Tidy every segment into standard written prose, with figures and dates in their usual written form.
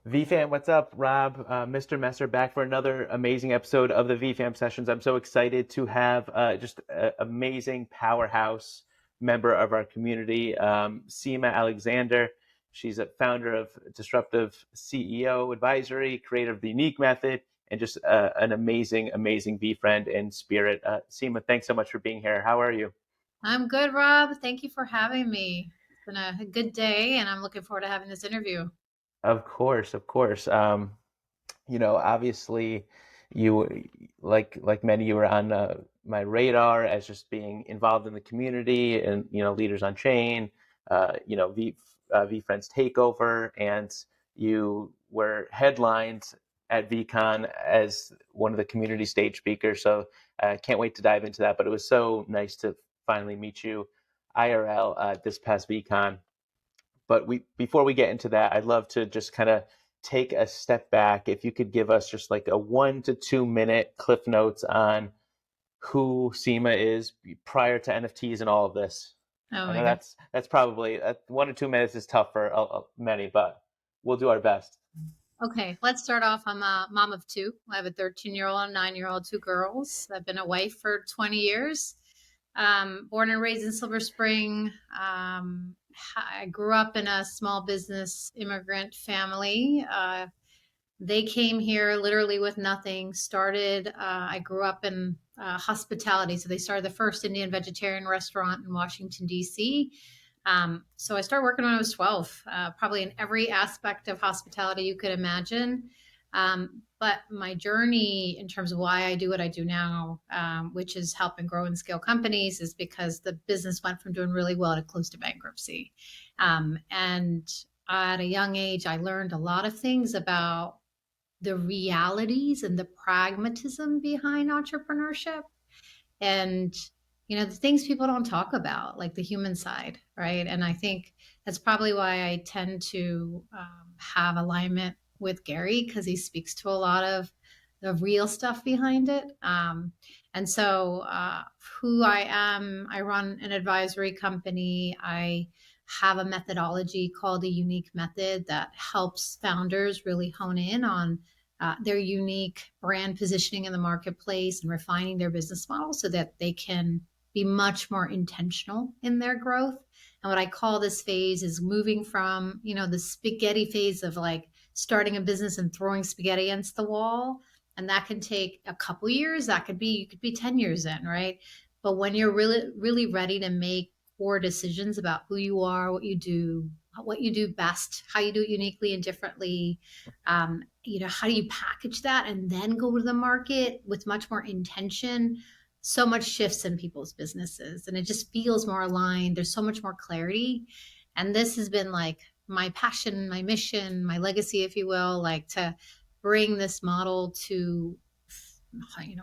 VeeFam, what's up? Rob, Mr. Messer, back for another amazing episode of the VeeFam sessions. I'm so excited to have just an amazing powerhouse member of our community, Seema Alexander. She's a founder of Disruptive CEO Advisory, creator of the Unique Method, and just an amazing, amazing VeeFriend in spirit. Seema, thanks so much for being here. How are you? I'm good, Rob. Thank you for having me. It's been a good day, and I'm looking forward to having this interview. Of course, of course. Obviously, you like many, you were on my radar as just being involved in the community and leaders on chain, Veefriends Takeover, and you were headlined at VCon as one of the community stage speakers. So I can't wait to dive into that. But it was so nice to finally meet you IRL this past VCon. But before we get into that, I'd love to just kind of take a step back. If you could give us just like a 1 to 2 minute cliff notes on who Seema is prior to NFTs and all of this. Oh I my know God. that's probably 1 or 2 minutes is tough for many, but we'll do our best. Okay, let's start off. I'm a mom of two. I have a 13-year-old and a 9-year-old, two girls. I've been a wife for 20 years. Born and raised in Silver Spring. I grew up in a small business immigrant family. They came here literally with nothing. I grew up in hospitality. So they started the first Indian vegetarian restaurant in Washington, D.C. So I started working when I was 12, probably in every aspect of hospitality you could imagine. But my journey in terms of why I do what I do now, which is help and grow and scale companies, is because the business went from doing really well to close to bankruptcy. And at a young age, I learned a lot of things about the realities and the pragmatism behind entrepreneurship and the things people don't talk about, like the human side, right? And I think that's probably why I tend to have alignment with Gary, because he speaks to a lot of the real stuff behind it. And so who I am, I run an advisory company. I have a methodology called the Unique Method that helps founders really hone in on their unique brand positioning in the marketplace and refining their business model so that they can be much more intentional in their growth. And what I call this phase is moving from, the spaghetti phase of like starting a business and throwing spaghetti against the wall. And that can take a couple years. You could be 10 years in, right? But when you're really, really ready to make core decisions about who you are, what you do best, how you do it uniquely and differently, how do you package that and then go to the market with much more intention? So much shifts in people's businesses and it just feels more aligned. There's so much more clarity. And this has been like my passion, my mission, my legacy, if you will, like to bring this model to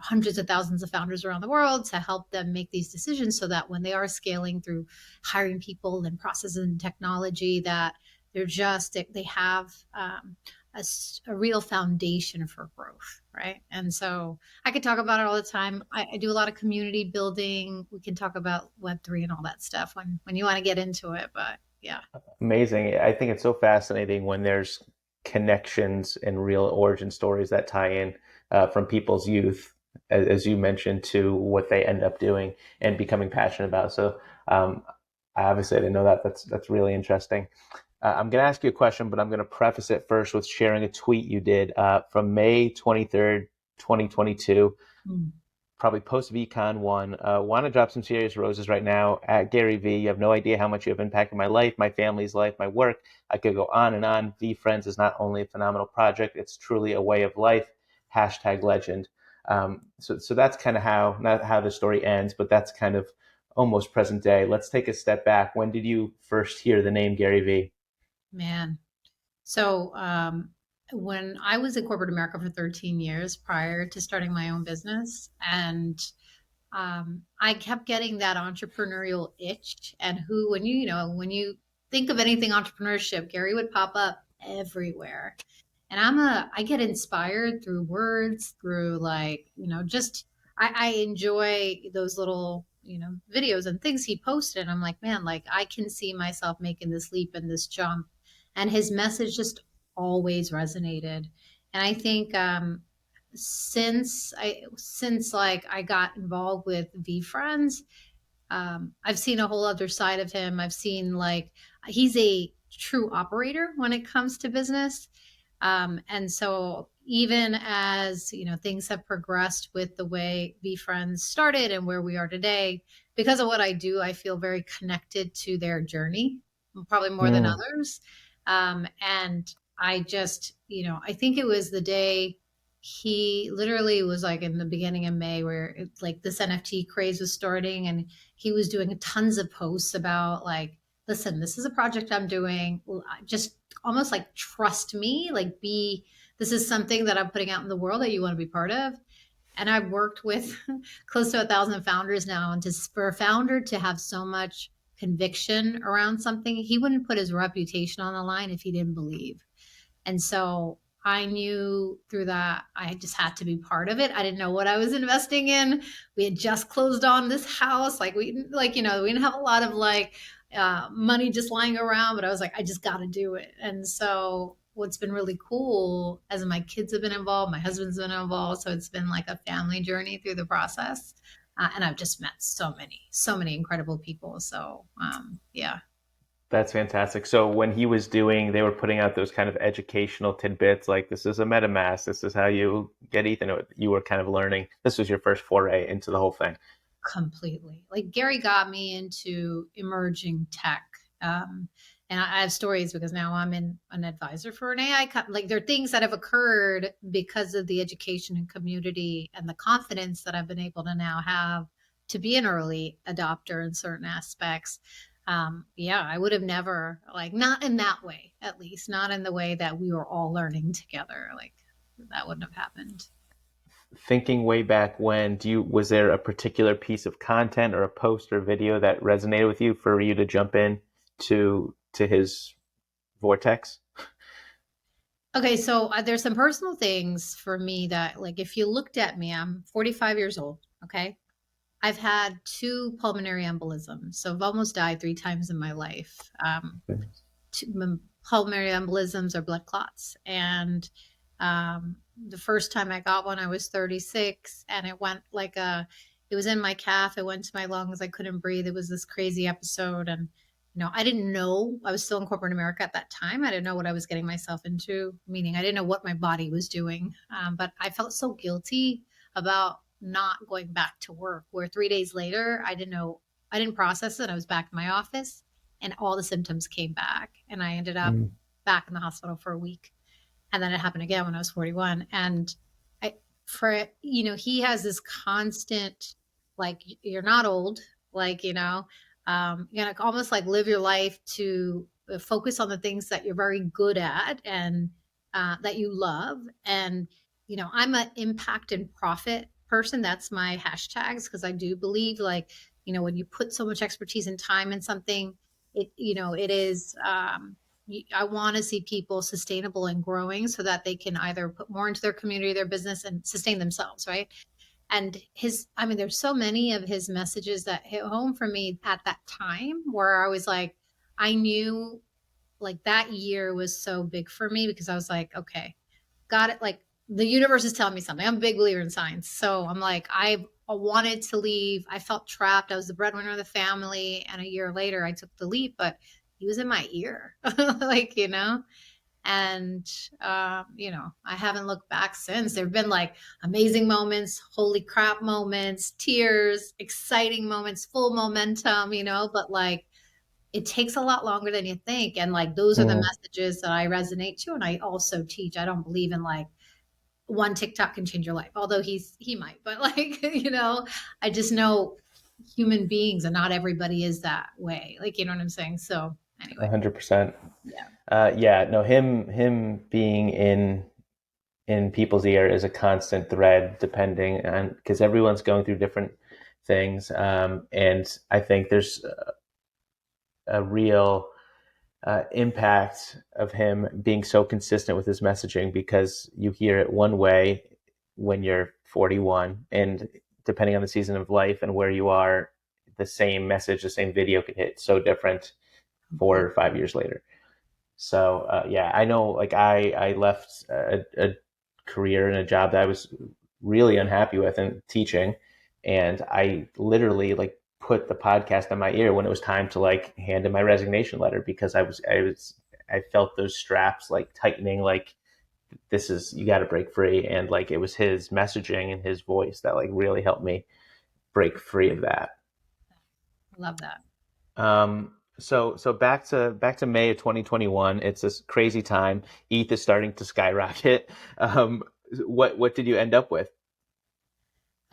hundreds of thousands of founders around the world to help them make these decisions so that when they are scaling through hiring people and processes and technology, that they have a, a real foundation for growth, right? And so I could talk about it all the time. I do a lot of community building. We can talk about Web3 and all that stuff when you want to get into it, but yeah. Amazing. I think it's so fascinating when there's connections and real origin stories that tie in from people's youth, as you mentioned, to what they end up doing and becoming passionate about. So, I obviously didn't know that. That's really interesting. I'm going to ask you a question, but I'm going to preface it first with sharing a tweet you did from May 23rd, 2022, Mm. probably post VCon one. Want to drop some serious roses right now at Gary V. You have no idea how much you have impacted my life, my family's life, my work. I could go on and on. VeeFriends is not only a phenomenal project, it's truly a way of life. Hashtag legend. So that's kind of how, not how the story ends, but that's kind of almost present day. Let's take a step back. When did you first hear the name Gary V? Man. So when I was in corporate America for 13 years prior to starting my own business, and I kept getting that entrepreneurial itch. And when you think of anything entrepreneurship, Gary would pop up everywhere. And I get inspired through words, through like, just I enjoy those little, videos and things he posted. I'm like, man, like I can see myself making this leap and this jump. And his message just always resonated. And I think since like I got involved with VeeFriends, I've seen a whole other side of him. I've seen like he's a true operator when it comes to business. And so even as things have progressed with the way VeeFriends started and where we are today, because of what I do, I feel very connected to their journey, probably more than Mm, others. And I just, I think it was the day he literally was like in the beginning of May where like this NFT craze was starting, and he was doing tons of posts about like, listen, this is a project I'm doing. Just almost like trust me, like this is something that I'm putting out in the world that you want to be part of. And I've worked with close to 1,000 founders now, and for a founder to have so much conviction around something, he wouldn't put his reputation on the line if he didn't believe. And so I knew through that I just had to be part of it. I didn't know what I was investing in. We had just closed on this house. We didn't have a lot of money just lying around, but I was like, I just got to do it. And so what's been really cool as my kids have been involved, my husband's been involved. So it's been like a family journey through the process. And I've just met so many incredible people. So, yeah. that's fantastic. So when he was doing, they were putting out those kind of educational tidbits, like this is a MetaMask, this is how you get Ether. You were kind of learning. This was your first foray into the whole thing. Completely. Like Gary got me into emerging tech. And I have stories because now I'm an advisor for an AI company. Like there are things that have occurred because of the education and community and the confidence that I've been able to now have to be an early adopter in certain aspects. Yeah, I would have never, like, not in that way, at least, not in the way that we were all learning together. Like that wouldn't have happened. Thinking way back when, was there a particular piece of content or a post or video that resonated with you for you to jump in to his vortex? Okay, so there's some personal things for me that, like, if you looked at me, I'm 45 years old. Okay. I've had two pulmonary embolisms. So I've almost died three times in my life. Pulmonary embolisms are blood clots. And the first time I got one, I was 36, and it was in my calf. It went to my lungs. I couldn't breathe. It was this crazy episode. And, I didn't know. I was still in corporate America at that time. I didn't know what I was getting myself into, meaning I didn't know what my body was doing. But I felt so guilty about not going back to work, where 3 days later, I didn't process it. I was back in my office, and all the symptoms came back, and I ended up Mm. back in the hospital for a week. And then it happened again when I was 41. And I, for, he has this constant, like, you're not old, like, you're going to almost like live your life to focus on the things that you're very good at and that you love. And, I'm an impact and profit person. That's my hashtags, because I do believe, like, when you put so much expertise and time in something, it is, I want to see people sustainable and growing so that they can either put more into their community, their business, and sustain themselves, right? And there's so many of his messages that hit home for me at that time, where I was like, I knew, like, that year was so big for me, because I was like, okay, got it. Like, the universe is telling me something. I'm a big believer in science. So I'm like, I wanted to leave. I felt trapped. I was the breadwinner of the family. And a year later, I took the leap, but he was in my ear, like, and, I haven't looked back since. There have been like amazing moments, holy crap moments, tears, exciting moments, full momentum, but like, it takes a lot longer than you think. And like, those are the Mm. messages that I resonate to. And I also teach. I don't believe in like one TikTok can change your life, although he might, but like, I just know human beings, and not everybody is that way. Like, you know what I'm saying? So anyway, 100%. yeah, Yeah, no, him being in people's ear is a constant thread, depending on, because everyone's going through different things, and I think there's a real impact of him being so consistent with his messaging, because you hear it one way when you're 41, and depending on the season of life and where you are, the same message, the same video could hit so different 4 or completely. 5 years later. So yeah, I know. Like I left a career and a job that I was really unhappy with in teaching, and I literally like put the podcast on my ear when it was time to like hand in my resignation letter because I felt those straps like tightening. Like this is you got to break free, and like it was his messaging and his voice that like really helped me break free of that. Love that. So back to May of 2021. It's this crazy time. ETH is starting to skyrocket. Um, what did you end up with?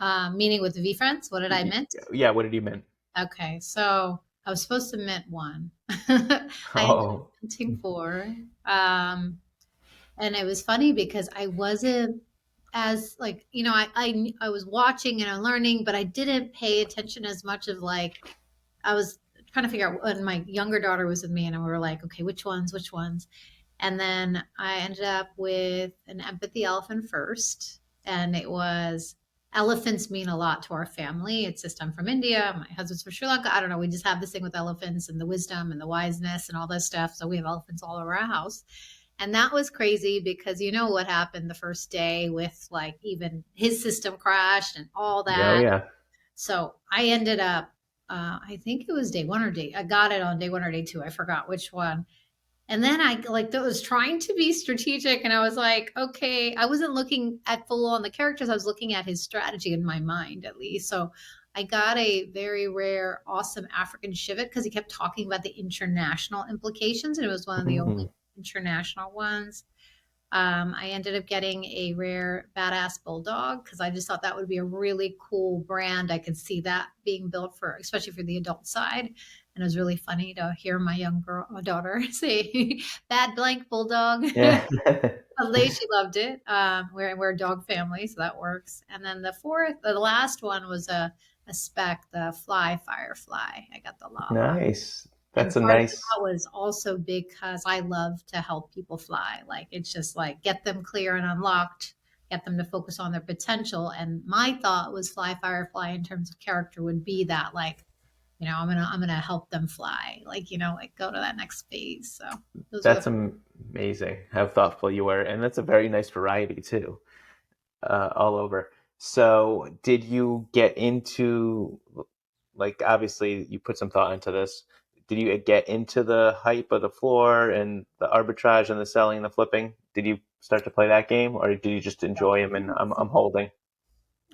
Meaning with the VeeFriends, what did I mint? Yeah, what did you mint? Okay, so I was supposed to mint one. I ended up Oh, minting four. And it was funny because I wasn't as like, I was watching and learning, but I didn't pay attention as much of like I was trying to figure out when my younger daughter was with me and we were like, okay, which ones? And then I ended up with an empathy elephant first. And it was elephants mean a lot to our family. It's just I'm from India. My husband's from Sri Lanka. I don't know. We just have this thing with elephants and the wisdom and the wiseness and all this stuff. So we have elephants all over our house. And that was crazy because you know what happened the first day with like even his system crashed and all yeah, oh, that. yeah. So I ended up, I think it was day one or day, I got it on day one or day two. I forgot which one. And then I like that was trying to be strategic. And I was like, okay, I wasn't looking at full on the characters. I was looking at his strategy in my mind, at least. So I got a very rare, awesome African Shivet because he kept talking about the international implications. And it was one of the only Mhm. international ones. I ended up getting a rare badass bulldog because I just thought that would be a really cool brand. I could see that being built for, especially for the adult side. And it was really funny to hear my young girl, my daughter say bad blank bulldog. Yeah. She loved it. We're a dog family, so that works. And then the last one was a spec, the fly firefly. I got the Lala. Nice. And That's a part of nice. that was also because I love to help people fly. Like it's just like get them clear and unlocked, get them to focus on their potential. And my thought was fly firefly in terms of character would be that like, I'm gonna help them fly, like, like go to that next phase. So those are the That's amazing how thoughtful you were, and that's a very nice variety too, all over. So, did you get into like obviously you put some thought into this? Did you get into the hype of the floor and the arbitrage and the selling and the flipping? Did you start to play that game, or did you just enjoy them and I'm holding?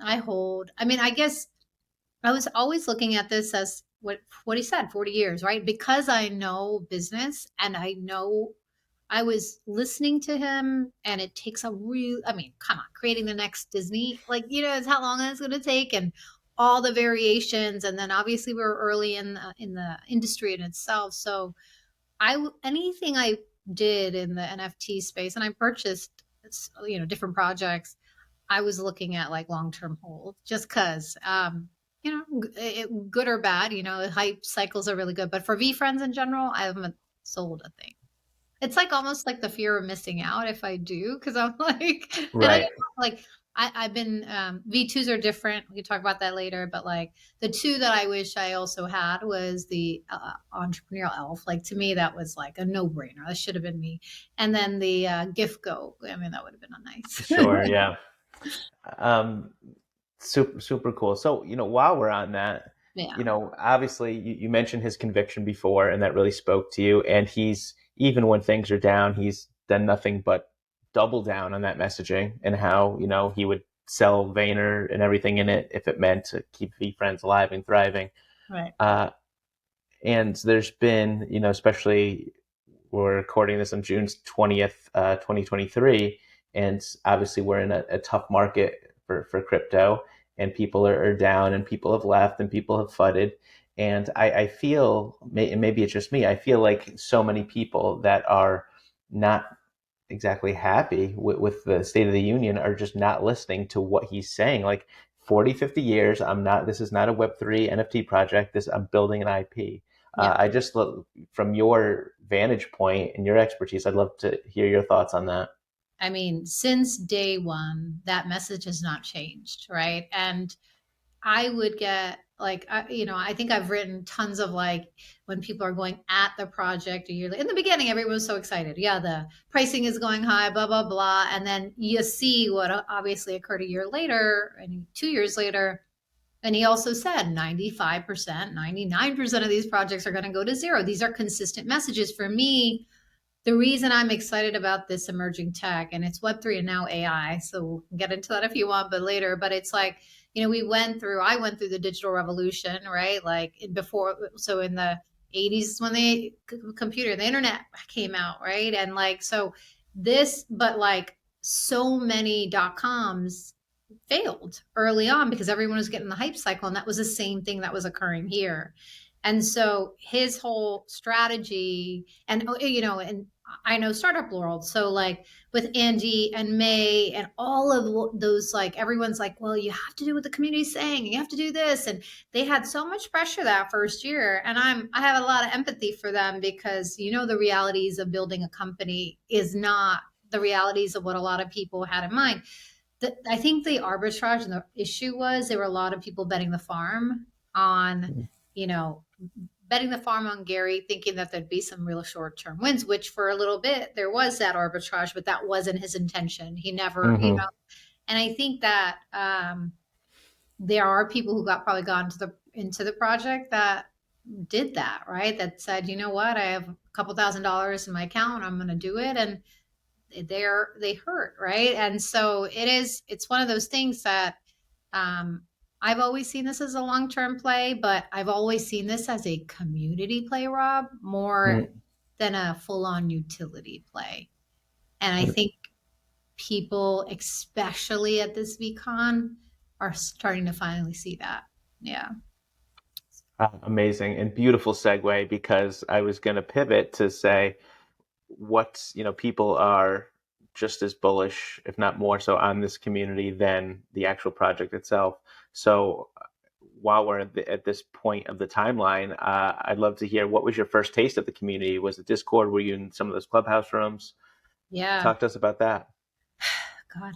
I hold. I mean, I guess I was always looking at this as what he said, 40 years, right? Because I know business and I know I was listening to him and it takes a real I mean, come on, creating the next Disney, like, is how long it's going to take and all the variations and then obviously we were early in the industry in itself. So, anything I did in the NFT space and I purchased different projects I was looking at like long term hold just because, good or bad, hype cycles are really good. But for Veefriends in general, I haven't sold a thing. It's like almost like the fear of missing out if I do, because I'm like, and I Right. like, I've been, V2s are different. We can talk about that later. But like the two that I wish I also had was the entrepreneurial elf. Like to me, that was like a no brainer. That should have been me. And then the gift go. I mean, that would have been a nice. Sure. Yeah. Um, super cool. So, while we're on that, Yeah. obviously you mentioned his conviction before, and that really spoke to you. And he's, even when things are down, he's done nothing but double down on that messaging and how, he would sell Vayner and everything in it if it meant to keep VeeFriends alive and thriving. Right. Uh, and there's been, especially we're recording this on June 20th, 2023, and obviously we're in a tough market for crypto, and people are down, and people have left, and people have fudded. And I feel, maybe it's just me, I feel like so many people that are not exactly happy with the state of the union are just not listening to what he's saying. Like 40, 50 years, this is not a Web3 NFT project. I'm building an IP. Yeah. I just look from your vantage point and your expertise, I'd love to hear your thoughts on that. I mean, since day one, that message has not changed, right? And I would get like I think I've written tons of like when people are going at the project a year in the beginning, everyone was so excited. Yeah, the pricing is going high, blah blah blah, and then you see what obviously occurred a year later and 2 years later. And he also said 95%, 99% of these projects are going to go to zero. These are consistent messages. For me, the reason I'm excited about this emerging tech, and it's Web3 and now AI, so we'll get into that if you want, but later, but it's like, I went through the digital revolution, right? Like before, so in the 80s when the internet came out, right? And like, so but like so many dot coms failed early on because everyone was getting the hype cycle. And that was the same thing that was occurring here. And so his whole strategy, and I know startup world. So like with Andy and May and all of those, like everyone's like, well, you have to do what the community's saying. You have to do this. And they had so much pressure that first year. And I have a lot of empathy for them because, the realities of building a company is not the realities of what a lot of people had in mind. I think the arbitrage and the issue was there were a lot of people betting the farm on, you know, betting the farm on Gary, thinking that there'd be some real short term wins, which for a little bit there was that arbitrage, but that wasn't his intention. He never, Mm-hmm. and I think that there are people who probably gone into the project that did that, right? That said, you know what, I have a couple $1,000s in my account, I'm going to do it, and they hurt, right? And so it's one of those things that um, I've always seen this as a long-term play, but I've always seen this as a community play, Rob, more than a full-on utility play. And I think people, especially at this VCon, are starting to finally see that. Yeah. Amazing and beautiful segue, because I was going to pivot to say people are just as bullish, if not more so, on this community than the actual project itself. So while we're at this point of the timeline, I'd love to hear, what was your first taste of the community? Was it Discord? Were you in some of those clubhouse rooms? Yeah. Talk to us about that. God.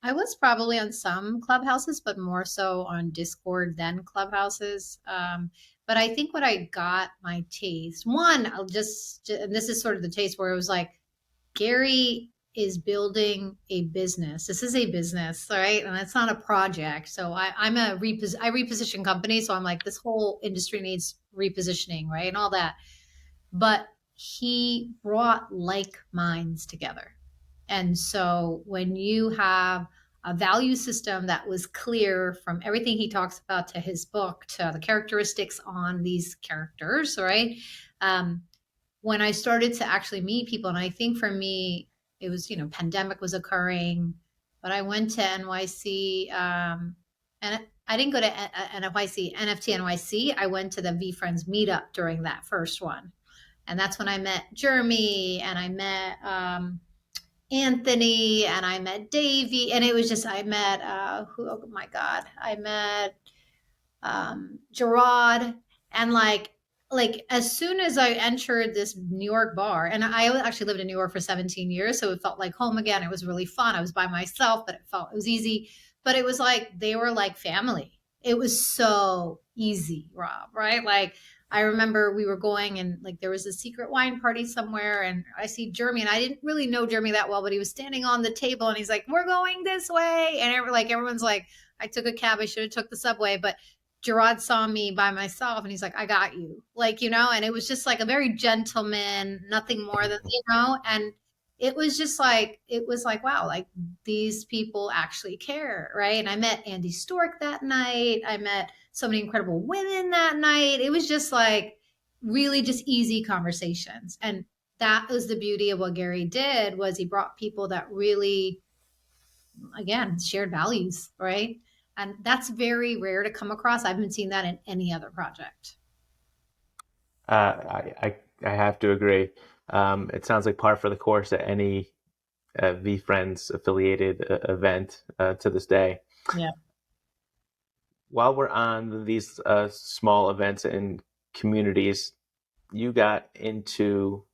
I was probably on some clubhouses, but more so on Discord than clubhouses. But I think what I got my taste, one, and this is sort of the taste where it was like, Gary is building a business. This is a business, right? And it's not a project. So I reposition companies. So I'm like, this whole industry needs repositioning, right? And all that. But he brought like minds together. And so when you have a value system that was clear from everything he talks about to his book to the characteristics on these characters, right? When I started to actually meet people, and I think for me, it was, pandemic was occurring, but I went to NYC, and I didn't go to NYC, NFT NYC. I went to the VeeFriends meetup during that first one. And that's when I met Jeremy and I met Anthony and I met Davey. And it was just, I met, oh my God, I met Gerard. And like as soon as I entered this New York bar, and I actually lived in New York for 17 years, so it felt like home again. It was really fun. I was by myself, but it was easy. But it was like they were like family. It was so easy, Rob, right? Like I remember we were going and like there was a secret wine party somewhere, and I see Jeremy, and I didn't really know Jeremy that well, but he was standing on the table and he's like, "We're going this way," and everyone's like, "I took a cab. I should have took the subway," but Gerard saw me by myself and he's like, "I got you." Like, and it was just like a very gentleman, nothing more than, and it was like, wow, like these people actually care. Right. And I met Andy Stork that night. I met so many incredible women that night. It was just like really just easy conversations. And that was the beauty of what Gary did, was he brought people that really, again, shared values, right? And that's very rare to come across. I haven't seen that in any other project. I have to agree. It sounds like par for the course at any VeeFriends affiliated event to this day. Yeah. While we're on these small events and communities, you got into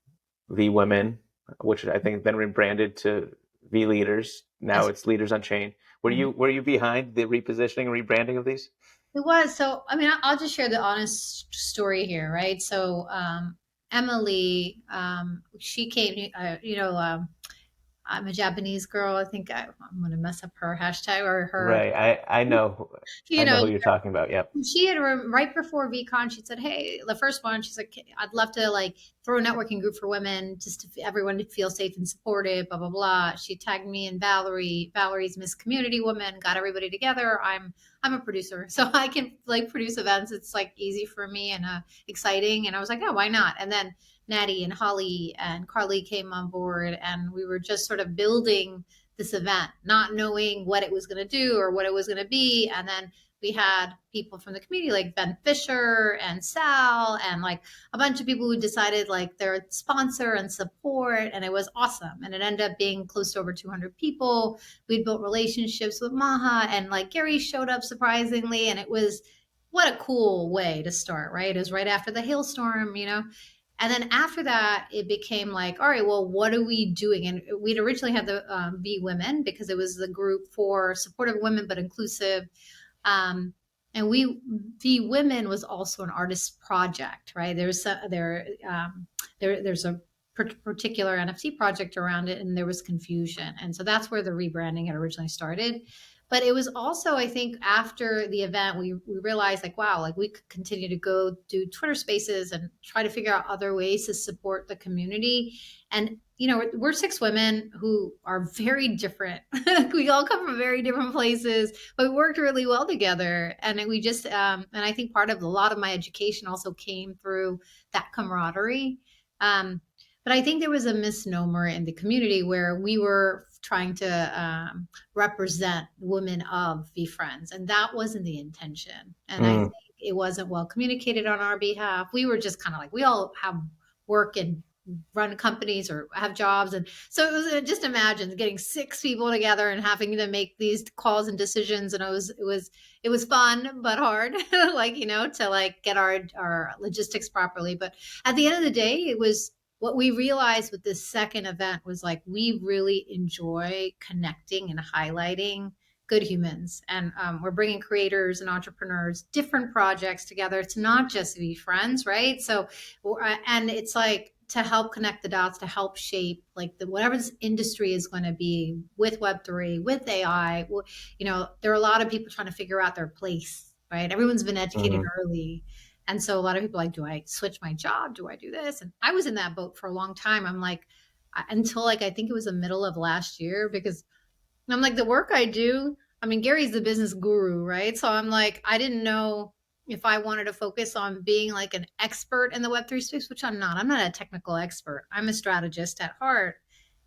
V Women, which I think then rebranded to V Leaders. Now Yes. it's Leaders Unchained. Were you behind the repositioning and rebranding of these? It was. So, I mean, I'll just share the honest story here, right? So, Emily, she came, I'm a Japanese girl. I think I'm going to mess up her hashtag or her, Right. I know you I know know, who you're talking about. Yep. she had right before VCon, she said, "Hey, the first one, she's like, I'd love to like throw a networking group for women, just to everyone to feel safe and supported." Blah blah blah. She tagged me and Valerie. Valerie's Miss Community Woman. Got everybody together. I'm a producer, so I can like produce events. It's like easy for me and exciting. And I was like, "Oh, why not?" And then Natty and Holly and Carly came on board, and we were just sort of building this event, not knowing what it was going to do or what it was going to be, and then we had people from the community like Ben Fisher and Sal and like a bunch of people who decided like their sponsor and support. And it was awesome. And it ended up being close to over 200 people. We'd built relationships with Maha and like Gary showed up surprisingly. And it was what a cool way to start, right? It was right after the hailstorm, And then after that, it became like, all right, well, what are we doing? And we'd originally had the Be Women because it was the group for supportive women, but inclusive. Um, and the women was also an artist project, right? There's a particular NFT project around it, and there was confusion, and so that's where the rebranding had originally started. But it was also, I think, after the event, we realized like, wow, like we could continue to go do Twitter Spaces and try to figure out other ways to support the community. And we're six women who are very different. We all come from very different places, but we worked really well together. And we just, and I think part of a lot of my education also came through that camaraderie. But I think there was a misnomer in the community where we were trying to represent women of Veefriends, and that wasn't the intention. And I think Mm. it wasn't well communicated on our behalf. We were just kind of like, we all have work and run companies or have jobs, and so it was just imagine getting six people together and having to make these calls and decisions, and it was fun but hard like to like get our logistics properly. But at the end of the day, it was what we realized with this second event was like we really enjoy connecting and highlighting good humans, and we're bringing creators and entrepreneurs, different projects together. It's not just Veefriends, right? So and it's like to help connect the dots, to help shape like whatever this industry is going to be with Web3, with AI. There are a lot of people trying to figure out their place, right? Everyone's been educated Hmm. early, and so a lot of people are like, do I switch my job? Do I do this? And I was in that boat for a long time. I'm like, until like I think it was the middle of last year, because I'm like, the work I do, I mean, Gary's the business guru, right? So I'm like, I didn't know if I wanted to focus on being like an expert in the Web3 space, which I'm not. I'm not a technical expert. I'm a strategist at heart.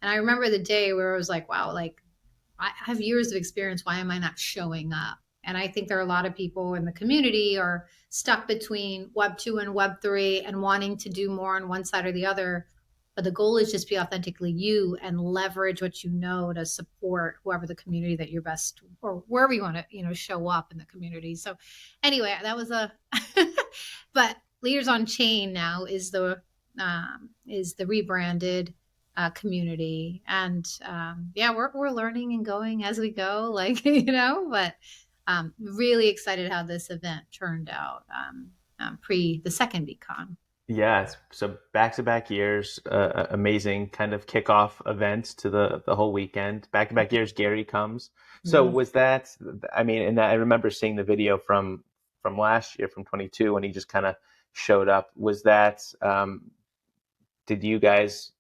And I remember the day where I was like, wow, like I have years of experience. Why am I not showing up? And I think there are a lot of people in the community are stuck between Web 2 and Web 3 and wanting to do more on one side or the other. But the goal is just be authentically you and leverage what you know to support whoever the community that you're best, or wherever you want to, show up in the community. So anyway, that was but Leaders on Chain now is the rebranded community. And yeah, we're learning and going as we go, like but really excited how this event turned out, pre the second VCon. Yes. So back to back years, amazing kind of kickoff event to the whole weekend. Back to back years, Gary comes. So Mhm. was that? I mean, and I remember seeing the video from last year, from 22, when he just kind of showed up. Was that? Did you guys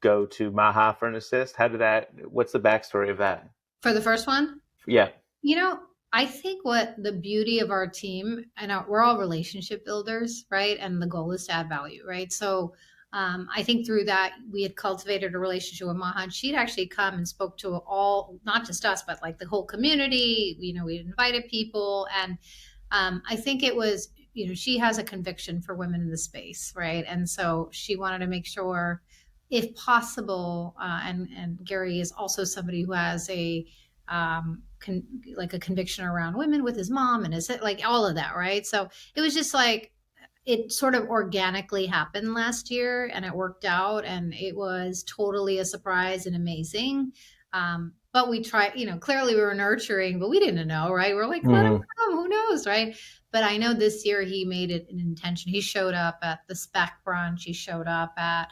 go to Maha for an assist? How did that? What's the backstory of that? For the first one, Yeah. you know, I think what the beauty of our team, and we're all relationship builders, right? And the goal is to add value, right? So I think through that, we had cultivated a relationship with Maha. And she'd actually come and spoke to all, not just us, but like the whole community. We invited people. And I think it was, she has a conviction for women in the space, right? And so she wanted to make sure, if possible, and Gary is also somebody who has like a conviction around women with his mom and his like all of that, right? So it was just like it sort of organically happened last year, and it worked out, and it was totally a surprise and amazing. But we try, clearly we were nurturing, but we didn't know, right? We're like, let him Hmm. come, who knows, right? But I know this year he made it an intention. He showed up at the spec brunch. He showed up at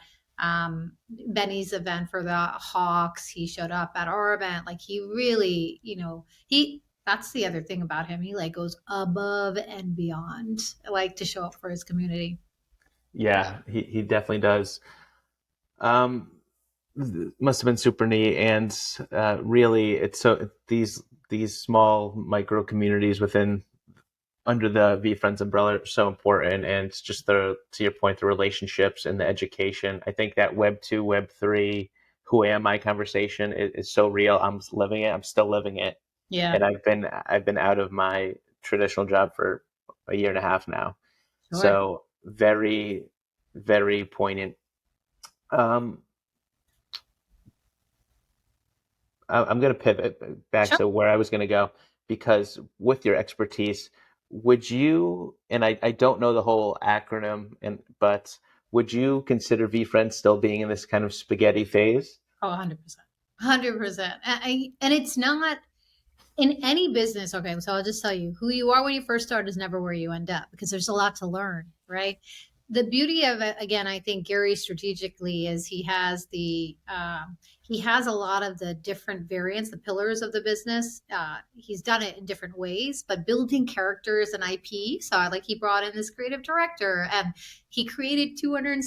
Benny's event for the Hawks. He showed up at our event. Like he really, that's the other thing about him. He like goes above and beyond, like to show up for his community. Yeah, he definitely does. Um, must have been super neat, and really, it's so these small micro communities within under the VeeFriends umbrella are so important, and it's just the to your point, the relationships and the education. I think that Web 2, Web 3, who am I conversation is so real. I'm living it. I'm still living it, Yeah, and I've been out of my traditional job for a year and a half now. sure. So very, very poignant. Um, I'm going to pivot back Sure. to where I was going to go because with your expertise, would you, and I don't know the whole acronym, but would you consider VFriends still being in this kind of spaghetti phase? Oh, 100%. 100%. And it's not in any business. Okay, so I'll just tell you who you are when you first start is never where you end up because there's a lot to learn, right? The beauty of it, again, I think Gary strategically is he has a lot of the different variants, the pillars of the business. He's done it in different ways, but building characters and IP. So I like he brought in this creative director and he created 200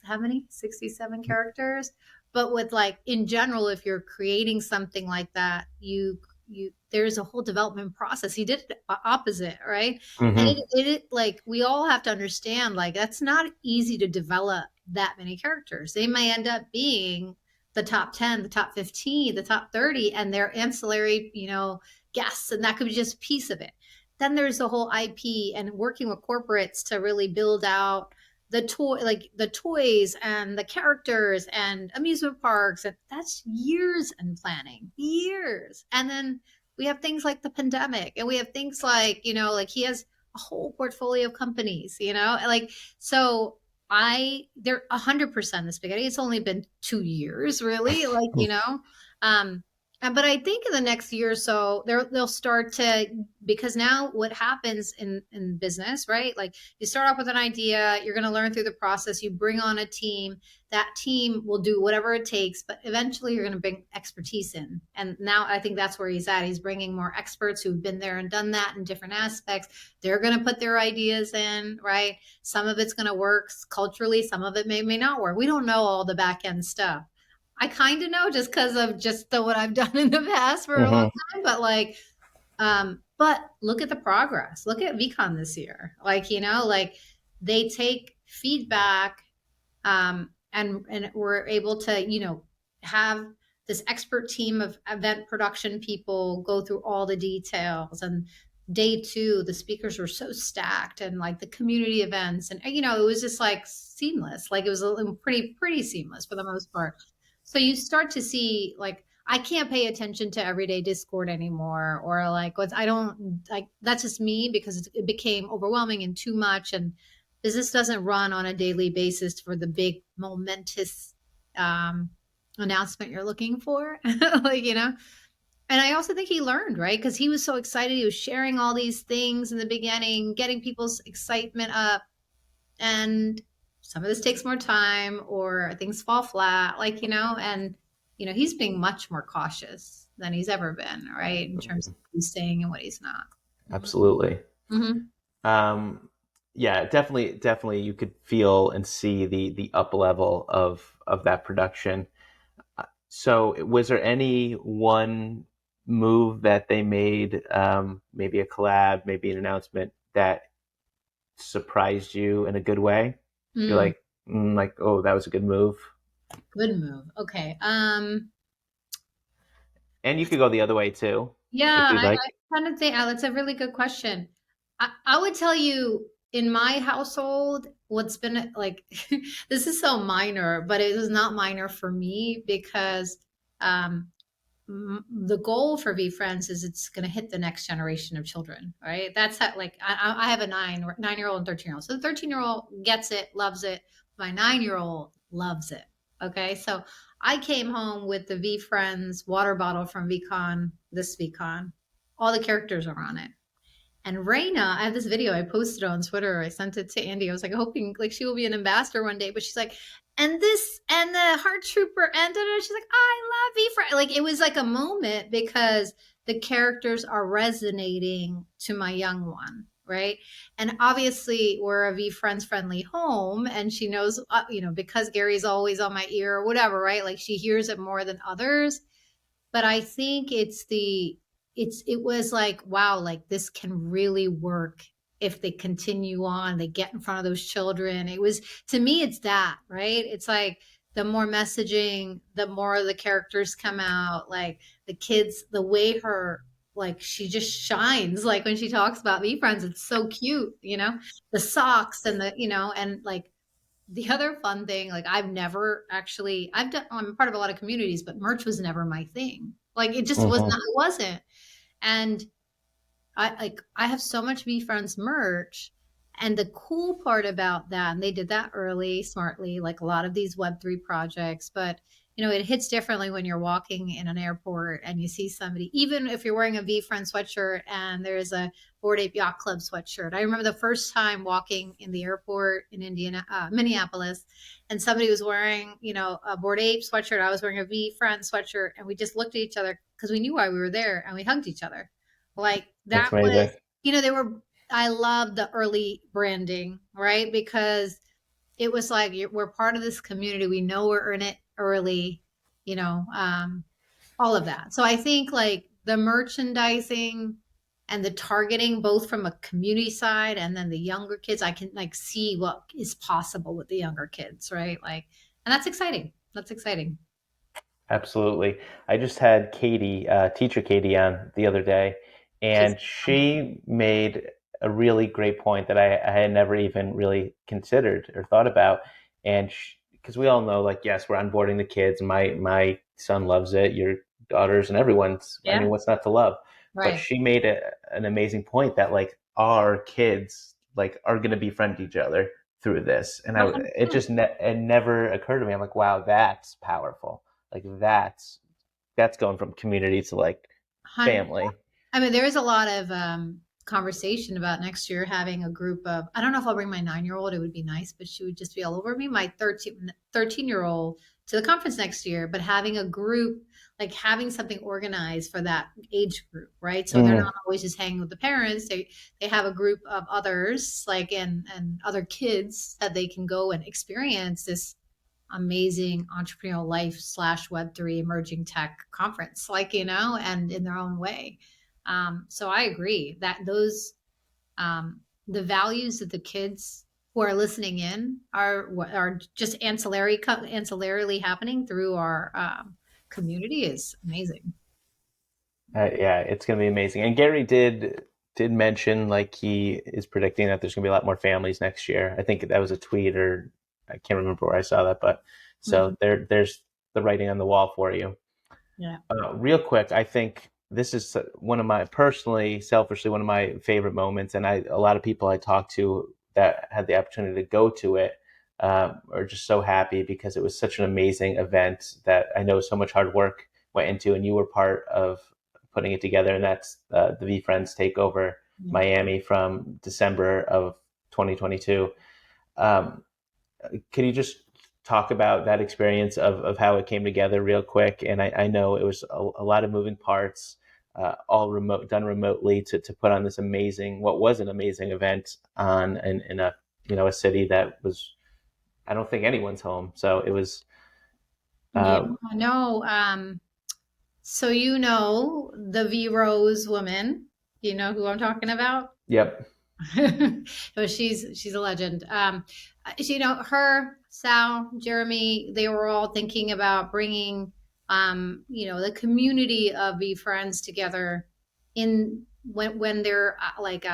how many 67 characters. But with like in general, if you're creating something like that, you there's a whole development process. He did it opposite, right? And Hmm. it like we all have to understand like that's not easy to develop that many characters. They may end up being the top 10, the top 15, the top 30, and they're ancillary, guests, and that could be just a piece of it. Then there's the whole IP and working with corporates to really build out the toys and the characters and amusement parks, and that's years in planning, years. And then we have things like the pandemic, and we have things like like he has a whole portfolio of companies, like so. They're 100% the spaghetti. It's only been 2 years, really, like um, but I think in the next year or so, they'll start to because now what happens in business, right? Like you start off with an idea, you're going to learn through the process, you bring on a team, that team will do whatever it takes, but eventually you're going to bring expertise in. And now I think that's where he's at. He's bringing more experts who've been there and done that in different aspects. They're going to put their ideas in, right? Some of it's going to work culturally, some of it may not work. We don't know all the back end stuff. I kind of know just because of just what I've done in the past for a long Hmm. time, but like but look at the progress. Look at VeeCon this year. Like, like they take feedback and we're able to, have this expert team of event production people go through all the details. And day two, the speakers were so stacked and like the community events. And, it was just like seamless. Like it was pretty seamless for the most part. So you start to see like, I can't pay attention to everyday Discord anymore, or like what's I don't like. That's just me because it became overwhelming and too much, and business doesn't run on a daily basis for the big momentous um, announcement you're looking for, like And I also think he learned right because he was so excited. He was sharing all these things in the beginning, getting people's excitement up, and some of this takes more time or things fall flat and he's being much more cautious than he's ever been, right, in terms of what he's saying and what he's not. Absolutely. Mm-hmm. Um, yeah, definitely, you could feel and see the up level of that production. So, was there any one move that they made, maybe a collab, maybe an announcement that surprised you in a good way? You're Mm, like, oh, that was a good move. good move. Okay. And you could go the other way too, if Yeah, you'd I like. kind of think that's a really good question. I would tell you in my household, what's been like, this is so minor, but it is not minor for me because um, the goal for VeeFriends is it's going to hit the next generation of children, right? That's how, like, I have a 9-year old and 13-year old. So the 13-year old gets it, loves it. My 9-year old loves it. Okay. So I came home with the Veefriends water bottle from VeeCon, this VeeCon. All the characters are on it. And Raina, I have this video, I posted it on Twitter. I sent it to Andy. I was like hoping like she will be an ambassador one day, but she's like, and this and the heart trooper and da, da, she's like, I love V-Friend. Like it was like a moment because the characters are resonating to my young one, right? And obviously we're a V-Friends friendly home, and she knows, because Gary's always on my ear or whatever, right? Like she hears it more than others. But I think it was like, wow, like this can really work if they continue on, they get in front of those children. It was, to me, it's that, right? It's like the more messaging, the more the characters come out, like the kids, the way her, like she just shines, like when she talks about VeeFriends, it's so cute, the socks and and like the other fun thing, like I've never actually, I'm part of a lot of communities, but merch was never my thing. Like it just was not, Hmm. it wasn't. And I have so much VeeFriends merch. And the cool part about that, and they did that early, smartly, like a lot of these Web3 projects, but it hits differently when you're walking in an airport and you see somebody, even if you're wearing a VeeFriend sweatshirt and there's a Bored Ape Yacht Club sweatshirt. I remember the first time walking in the airport in Minneapolis, and somebody was wearing, a Bored Ape sweatshirt. I was wearing a VeeFriend sweatshirt, and we just looked at each other because we knew why we were there, and we hugged each other. Like That's that amazing. was, they were, I love the early branding, right? Because it was like, we're part of this community. We know we're in it early, you know, um, all of that. So I think like the merchandising and the targeting, both from a community side and then the younger kids, I can like see what is possible with the younger kids, right? Like, and that's exciting. That's exciting. Absolutely. I just had Katie, teacher Katie, on the other day, She's and she made a really great point that I had never even really considered or thought about. And because we all know, like, yes, we're onboarding the kids. My son loves it. Your daughters and everyone's. I mean, yeah, what's not to love? But right. she made an amazing point that like our kids like are going to befriend each other through this, and it 100%. just it never occurred to me. I'm like, wow, that's powerful. Like that's going from community to like family. I mean, there is a lot of conversation about next year having a group of, I don't know if I'll bring my 9-year old, it would be nice, but she would just be all over me, my 13-year old to the conference next year, but having a group, like having something organized for that age group, right? So they're Mm, not always just hanging with the parents. They have a group of others, like, and other kids that they can go and experience this amazing entrepreneurial life slash Web3 emerging tech conference, like, and in their own way. So I agree that the values that the kids who are listening in are just ancillarily happening through our community is amazing. yeah, it's gonna be amazing. And Gary did mention like he is predicting that there's gonna be a lot more families next year. I think that was a tweet or I can't remember where I saw that, but so Mhm. there's the writing on the wall for you. Yeah. Real quick, I think this is one of my personally, selfishly, one of my favorite moments, and a lot of people I talked to that had the opportunity to go to it are just so happy because it was such an amazing event that I know so much hard work went into, and you were part of putting it together, and that's the VeeFriends Takeover Yeah. Miami from December of 2022. Um, could you just talk about that experience of how it came together real quick? And I know it was a lot of moving parts, all done remotely to put on this amazing, what was an amazing event on in a a city that was I don't think anyone's home. So it was, Yeah. uh, No. So the V Rose woman, you know who I'm talking about? yep. So she's a legend. Her, Sal, Jeremy, they were all thinking about bringing, the community of Be Friends together in when they're like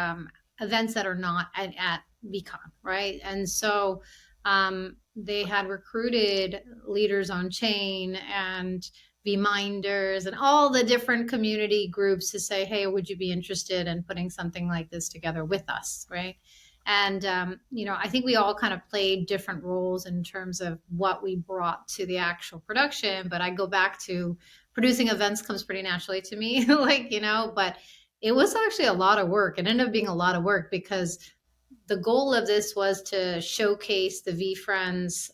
events that are not at VCon, right? And so they had recruited leaders on chain and be minders and all the different community groups to say, hey, would you be interested in putting something like this together with us, right? And, I think we all kind of played different roles in terms of what we brought to the actual production. But I go back to producing events comes pretty naturally to me, but it was actually a lot of work. It ended up being a lot of work because the goal of this was to showcase the VeeFriends,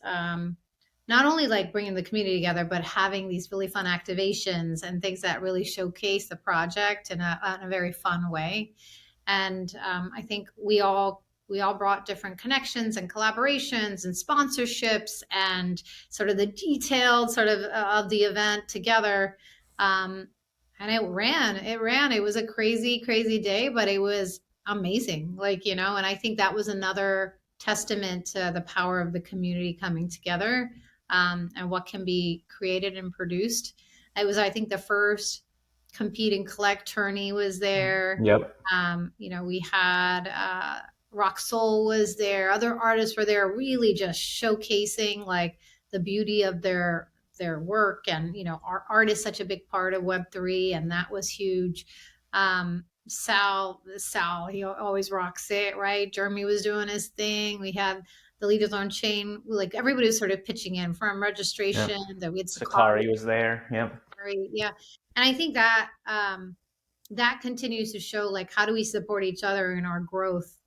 not only like bringing the community together, but having these really fun activations and things that really showcase the project in a very fun way. And I think we all brought different connections and collaborations and sponsorships and sort of the detailed sort of the event together. Um, and it ran. It was a crazy day, but it was amazing. And I think that was another testament to the power of the community coming together, and what can be created and produced. It was, I think, the first compete and collect tourney was there. Yep. We had Rock Soul was there. Other artists were there, really just showcasing like the beauty of their work. And art is such a big part of Web3, and that was huge. Sal, he always rocks it, right? Jeremy was doing his thing. We had the leaders on chain, like everybody was sort of pitching in from Yep. registration. That we had Sakari Sakari, was there. Yep. yeah, and I think that that continues to show like how do we support each other in our growth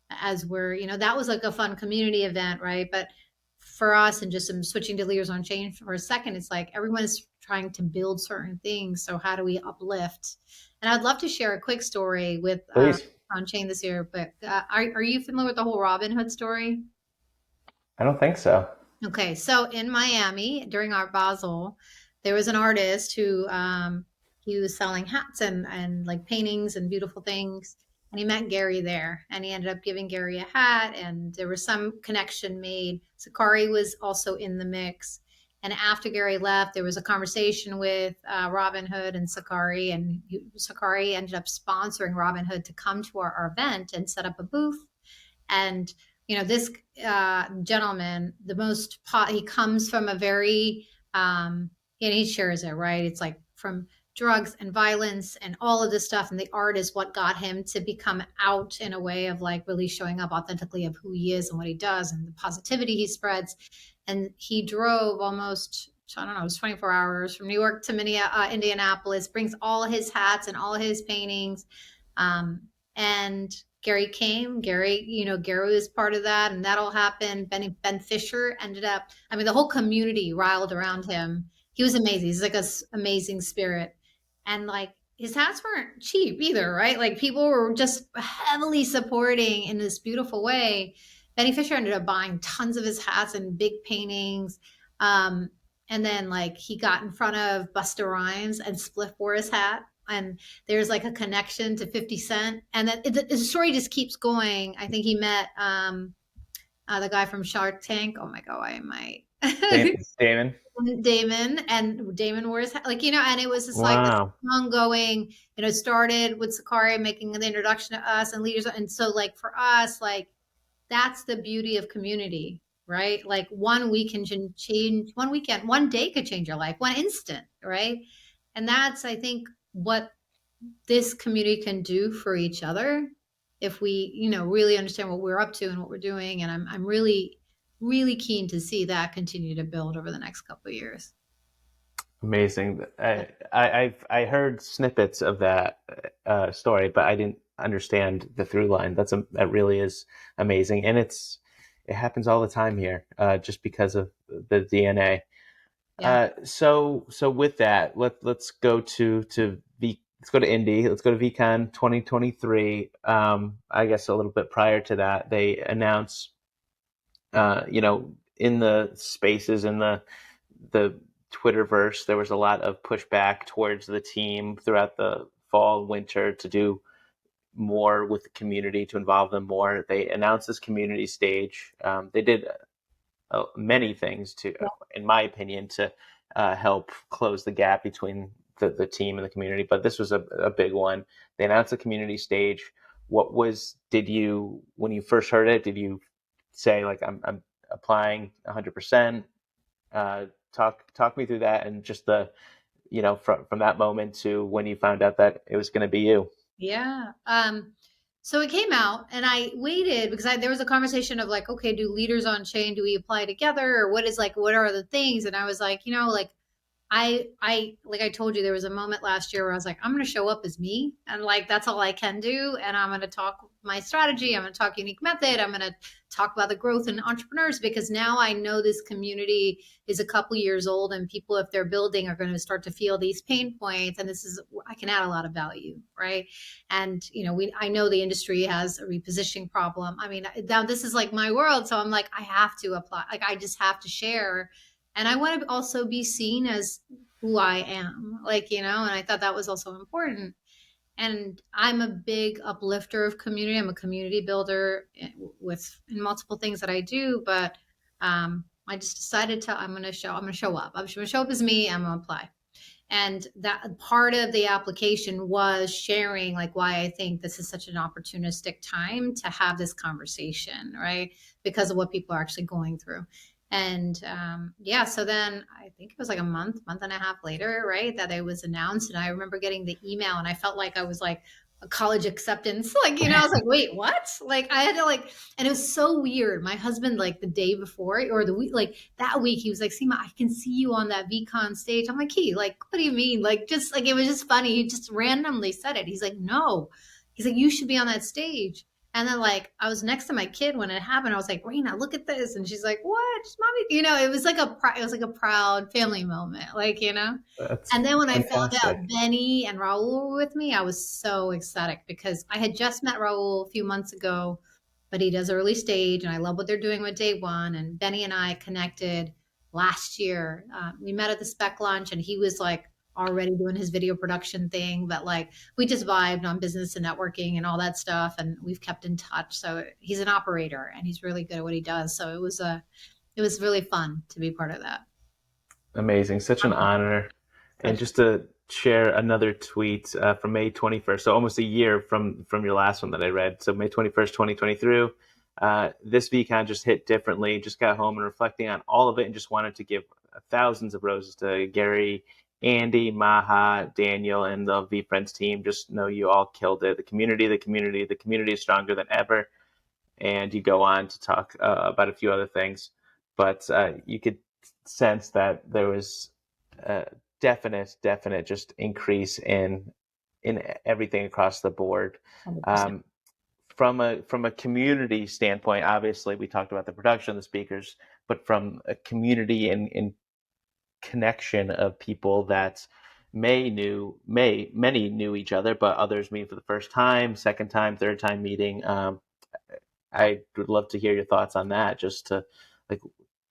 as that was like a fun community event, right? But for us, and just I'm switching to leaders on chain for a second, it's like everyone is trying to build certain things. So how do we uplift? And I'd love to share a quick story with Please. on chain this year. But are you familiar with the whole Robin Hood story? I don't think so. Okay, so in Miami during Art Basel, there was an artist who he was selling hats and like paintings and beautiful things, and he met Gary there, and he ended up giving Gary a hat, and there was some connection made. Sakari was also in the mix, and after Gary left, there was a conversation with Robin Hood and Sakari, and Sakari ended up sponsoring Robin Hood to come to our event and set up a booth. And this gentleman, he comes from a very and he shares it, right? It's like from drugs and violence and all of this stuff, and the art is what got him to become out in a way of like really showing up authentically of who he is and what he does and the positivity he spreads. And he drove almost, I don't know, it was 24 hours from New York to Indianapolis, brings all his hats and all his paintings. And Gary came. Gary was part of that, and that all happened. Ben Fisher ended up. I mean, the whole community riled around him. He was amazing. He's like amazing spirit, and like his hats weren't cheap either, right? Like people were just heavily supporting in this beautiful way. Benny Fisher ended up buying tons of his hats and big paintings. Um, and then like he got in front of Busta Rhymes and Spliff wore his hat, and there's like a connection to 50 Cent. And then the story just keeps going. I think he met the guy from Shark Tank. Oh my God, why am I? Damon. Damon, and Damon wore his hat, and it was just like this Wow. ongoing, it started with Sakari making the introduction to us and leaders. And so like for us, like that's the beauty of community, right? Like one week can change, one weekend, one day could change your life, one instant, right? And that's, I think, what this community can do for each other if we, really understand what we're up to and what we're doing. And I'm really, really keen to see that continue to build over the next couple of years. Amazing. I heard snippets of that story, but I didn't understand the through line. That really is amazing, and it happens all the time here, just because of the DNA. Yeah. So with that, let's go let's go to Indy. Let's go to VeeCon 2023. I guess a little bit prior to that, they announced, in the spaces in the Twitterverse, there was a lot of pushback towards the team throughout the fall, winter to do more with the community, to involve them more. They announced this community stage. They did many things to, in my opinion, to help close the gap between the team and the community. But this was a big one. They announced the community stage. When you first heard it, did you say like, I'm applying 100%? Talk me through that, and just from that moment to when you found out that it was going to be you. Yeah. So it came out, and I waited because there was a conversation of like, okay, do leaders on chain, do we apply together, or what is like, what are the things? And I was like, like like I told you, there was a moment last year where I was like, I'm going to show up as me, and like that's all I can do, and I'm going to talk my strategy, I'm going to talk unique method, I'm going to talk about the growth in entrepreneurs, because now I know this community is a couple years old, and people, if they're building, are going to start to feel these pain points, and this is, I can add a lot of value, right? And I know the industry has a repositioning problem. I mean, now this is like my world, so I'm like, I have to apply, like I just have to share, and I want to also be seen as who I am, like, and I thought that was also important. And I'm a big uplifter of community. I'm a community builder in multiple things that I do, but I just decided I'm going to show up. I'm going to show up as me. I'm going to apply. And that part of the application was sharing like why I think this is such an opportunistic time to have this conversation, right? Because of what people are actually going through. And yeah, so then I think it was like a month and a half later, right, that it was announced. And I remember getting the email, and I felt like I was like a college acceptance. Like, I was like, wait, what? Like, I had to like, and it was so weird. My husband, like the day before or the week, like that week, he was like, Seema, I can see you on that VeeCon stage. I'm like, like, what do you mean? Like, just like, it was just funny. He just randomly said it. He's like, no. He's like, you should be on that stage. And then like I was next to my kid when it happened. I was like, Raina, look at this. And she's like, what? Mommy, it was like a proud family moment, like, That's And then when I found out fantastic. Benny and Raul were with me, I was so ecstatic because I had just met Raul a few months ago, but he does early stage, and I love what they're doing with Day One. And Benny and I connected last year. We met at the spec launch, and he was like already doing his video production thing, but like we just vibed on business and networking and all that stuff, and we've kept in touch. So he's an operator, and he's really good at what he does. So it was really fun to be part of that. Amazing. Such an honor. And Such just to share another tweet from May 21st, so almost a year from your last one that I read. So May 21st, 2023, this VCon just hit differently. Just got home and reflecting on all of it and just wanted to give thousands of roses to Gary, Andy, Maha, Daniel, and the VeeFriends team. Just know you all killed it. The community is stronger than ever. And you go on to talk about a few other things. But you could sense that there was a definite just increase in everything across the board. 100%. Um, from a community standpoint, obviously we talked about the production of the speakers, but from a community and connection of people that many knew each other, but others meet for the first time, second time, third time meeting. I would love to hear your thoughts on that. Just to like,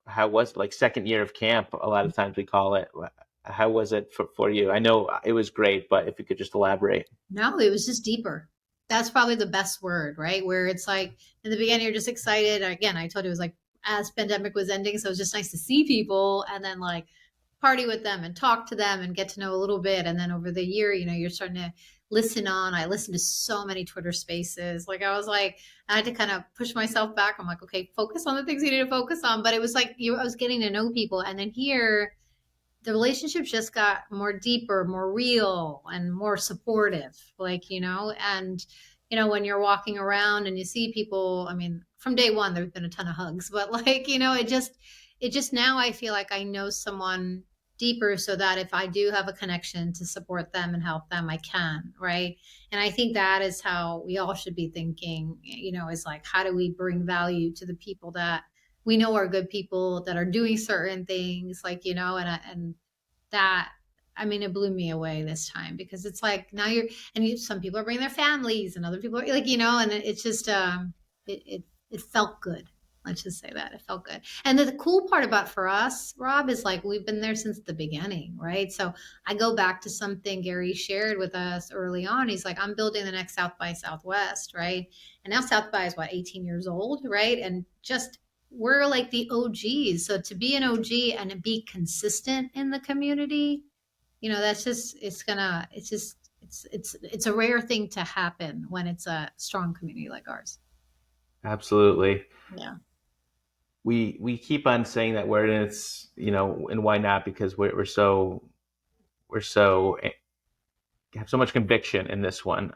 how was like second year of camp? A lot of times we call it. How was it for you? I know it was great, but if you could just elaborate. No, it was just deeper. That's probably the best word, right? Where it's like in the beginning, you're just excited. Again, I told you it was like as pandemic was ending. So it was just nice to see people and then like party with them and talk to them and get to know a little bit. And then over the year, you're starting to listen on. I listened to so many Twitter spaces. Like I was like, I had to kind of push myself back. I'm like, okay, focus on the things you need to focus on. But it was like I was getting to know people. And then here, the relationships just got more deeper, more real, and more supportive. Like, and when you're walking around and you see people, I mean, from day one, there's been a ton of hugs, but like, it just now I feel like I know someone deeper so that if I do have a connection to support them and help them, I can, right? And I think that is how we all should be thinking, is like, how do we bring value to the people that we know are good people that are doing certain things, like, and that, I mean, it blew me away this time because it's like now some people are bringing their families and other people are like, and it's just, it felt good. Let's just say that it felt good. And the cool part about for us, Rob, is like we've been there since the beginning, right? So I go back to something Gary shared with us early on. He's like, I'm building the next South by Southwest, right? And now South by is what, 18 years old, right? And just we're like the OGs. So to be an OG and be consistent in the community, that's just it's a rare thing to happen when it's a strong community like ours. Absolutely. Yeah. We keep on saying that word, and it's and why not? Because we're so have so much conviction in this one.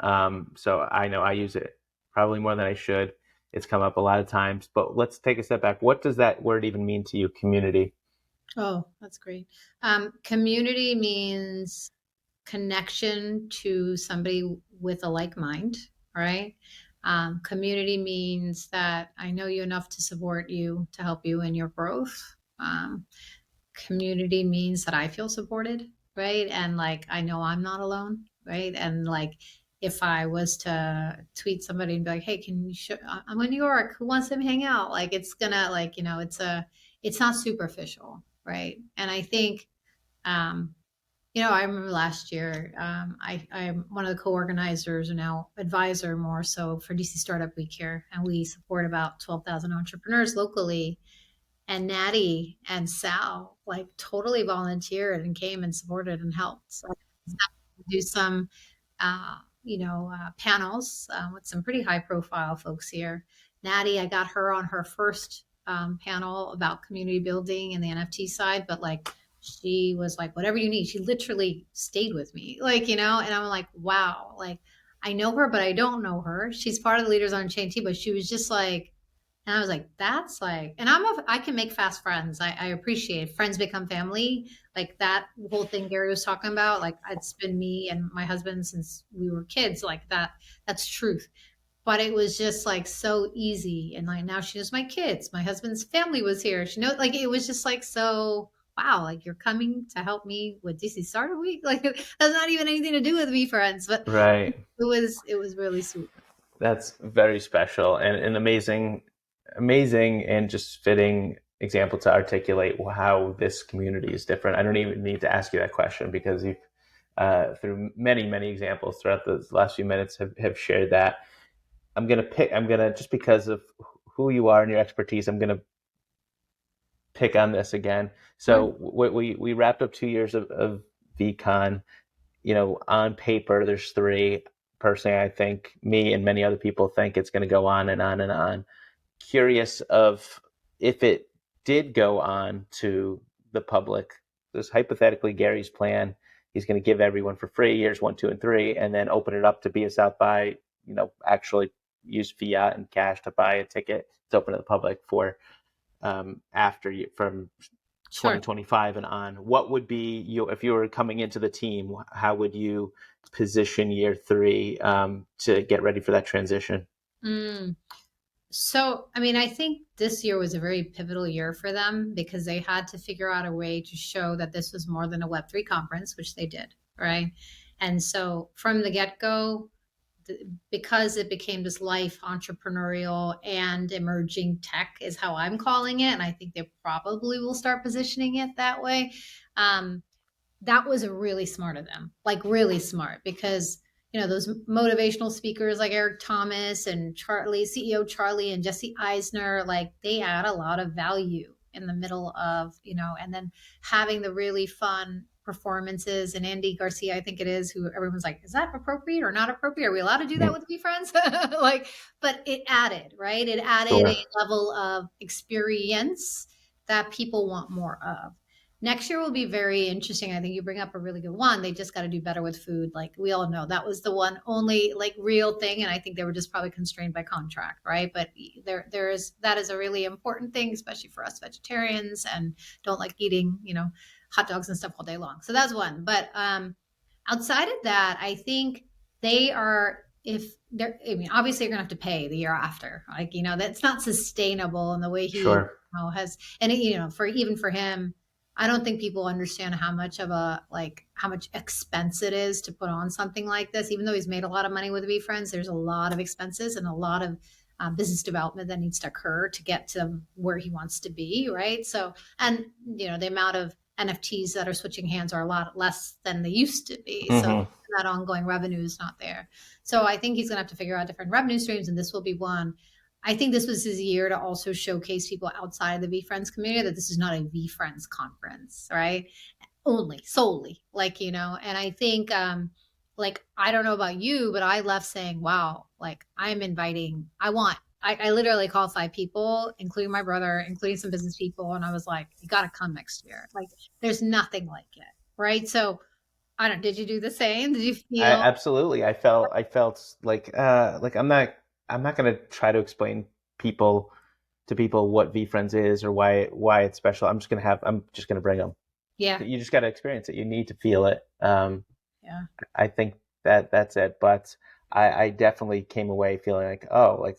So I know I use it probably more than I should. It's come up a lot of times, but let's take a step back. What does that word even mean to you, community? Oh, that's great. Community means connection to somebody with a like mind, right? Community means that I know you enough to support you, to help you in your growth. Community means that I feel supported, right? And like I know I'm not alone, right? And like if I was to tweet somebody and be like, "Hey, can you show, I'm in New York. Who wants to hang out?" Like it's gonna like it's not superficial, right? And I think um, I remember last year, I'm one of the co-organizers and now advisor more so for DC Startup Week here, and we support about 12,000 entrepreneurs locally. And Natty and Sal like totally volunteered and came and supported and helped. So do some, panels with some pretty high profile folks here. Natty, I got her on her first panel about community building and the NFT side, but like she was like, whatever you need. She literally stayed with me, and I'm like, wow, like I know her, but I don't know her. She's part of the Leaders on Chain team, but she was just like, and I was like, that's like, and I can make fast friends. I appreciate it. Friends become family. Like that whole thing Gary was talking about, like it's been me and my husband since we were kids, like that's truth. But it was just like so easy. And like now she knows my kids. My husband's family was here. She knows, like, it was just like, so wow, like you're coming to help me with DC Startup Week. Like that's not even anything to do with VeeFriends, but Right. it was really sweet. That's very special and an amazing and just fitting example to articulate how this community is different. I don't even need to ask you that question because you've, through many, many examples throughout the last few minutes, have shared that. I'm gonna just because of who you are and your expertise, I'm gonna pick on this again. Sure. So we wrapped up 2 years of VCon. On paper, there's three. Personally, I think me and many other people think it's going to go on and on and on. Curious of if it did go on to the public. This hypothetically Gary's plan. He's going to give everyone for free years 1, 2, and 3, and then open it up to be a South by. Actually use fiat and cash to buy a ticket. It's open to the public for after you from Sure. 2025 and on. What would be you if you were coming into the team? How would you position year three to get ready for that transition? Mm. So, I mean, I think this year was a very pivotal year for them because they had to figure out a way to show that this was more than a Web3 conference, which they did, right? And so from the get go, because it became this life entrepreneurial and emerging tech, is how I'm calling it. And I think they probably will start positioning it that way. Um, that was really smart of them, like really smart, because those motivational speakers like Eric Thomas and Charlie, CEO Charlie and Jesse Eisner, like they add a lot of value in the middle of, and then having the really fun performances, and Andy Garcia, I think it is, who everyone's like, is that appropriate or not appropriate? Are we allowed to do that with VeeFriends? Like, but it added, right? It added a Sure. level of experience that people want more of. Next year will be very interesting. I think you bring up a really good one. They just got to do better with food. Like we all know, that was the one only like real thing, and I think they were just probably constrained by contract, right? But that is a really important thing, especially for us vegetarians and don't like eating, hot dogs and stuff all day long. So that's one. But outside of that, I think they are, if they're, I mean, obviously you're gonna have to pay the year after, like, that's not sustainable in the way he Sure. has, and for even for him, I don't think people understand how much of how much expense it is to put on something like this. Even though he's made a lot of money with VeeFriends, there's a lot of expenses and a lot of business development that needs to occur to get to where he wants to be, right? So, and the amount of NFTs that are switching hands are a lot less than they used to be. So Mm-hmm. that ongoing revenue is not there. So I think he's going to have to figure out different revenue streams, and this will be one. I think this was his year to also showcase people outside of the VeeFriends community that this is not a VeeFriends conference, right? Only solely, and I think, like, I don't know about you, but I left saying, wow, like I literally called 5 people, including my brother, including some business people. And I was like, you got to come next year. Like, there's nothing like it. Right. So I don't, did you do the same? Did you I feel? absolutely. I felt like I'm not. I'm not going to try to explain people to people what VeeFriends is or why it's special. I'm just gonna bring them. Yeah. You just got to experience it. You need to feel it. Yeah. I think that's it. But I definitely came away feeling like, oh, like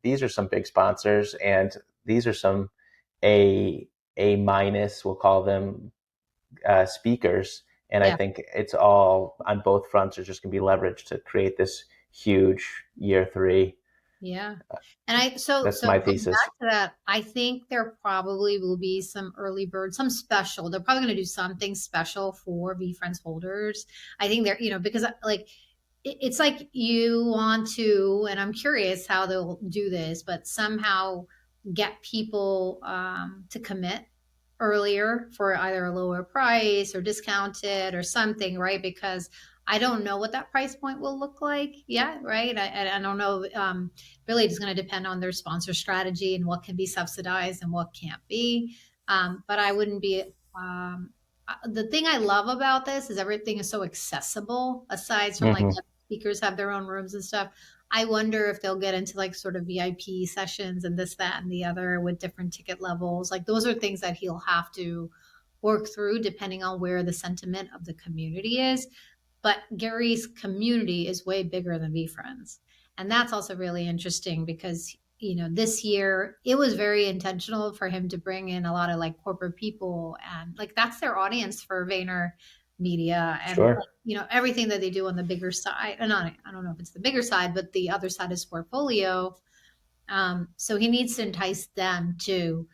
these are some big sponsors, and these are some A minus, we'll call them, speakers. And I Yeah. think it's all on both fronts are just going to be leveraged to create this huge year three. Yeah. And so That's my going thesis. back to that, I think there probably will be some early bird, some special. They're probably going to do something special for VeeFriends holders. I think they're, because like it's like you want to, and I'm curious how they'll do this, but somehow get people to commit earlier for either a lower price or discounted or something, right? Because I don't know what that price point will look like yet, right? I don't know. Really, it's going to depend on their sponsor strategy and what can be subsidized and what can't be. But I wouldn't be. The thing I love about this is everything is so accessible. Aside from like Mm-hmm. speakers have their own rooms and stuff. I wonder if they'll get into like sort of VIP sessions and this, that, and the other with different ticket levels. Like those are things that he'll have to work through depending on where the sentiment of the community is. But Gary's community is way bigger than VeeFriends. And that's also really interesting because, this year it was very intentional for him to bring in a lot of like corporate people and like that's their audience for Vayner Media and Sure. everything that they do on the bigger side. And I don't know if it's the bigger side, but the other side is portfolio. So he needs to entice them to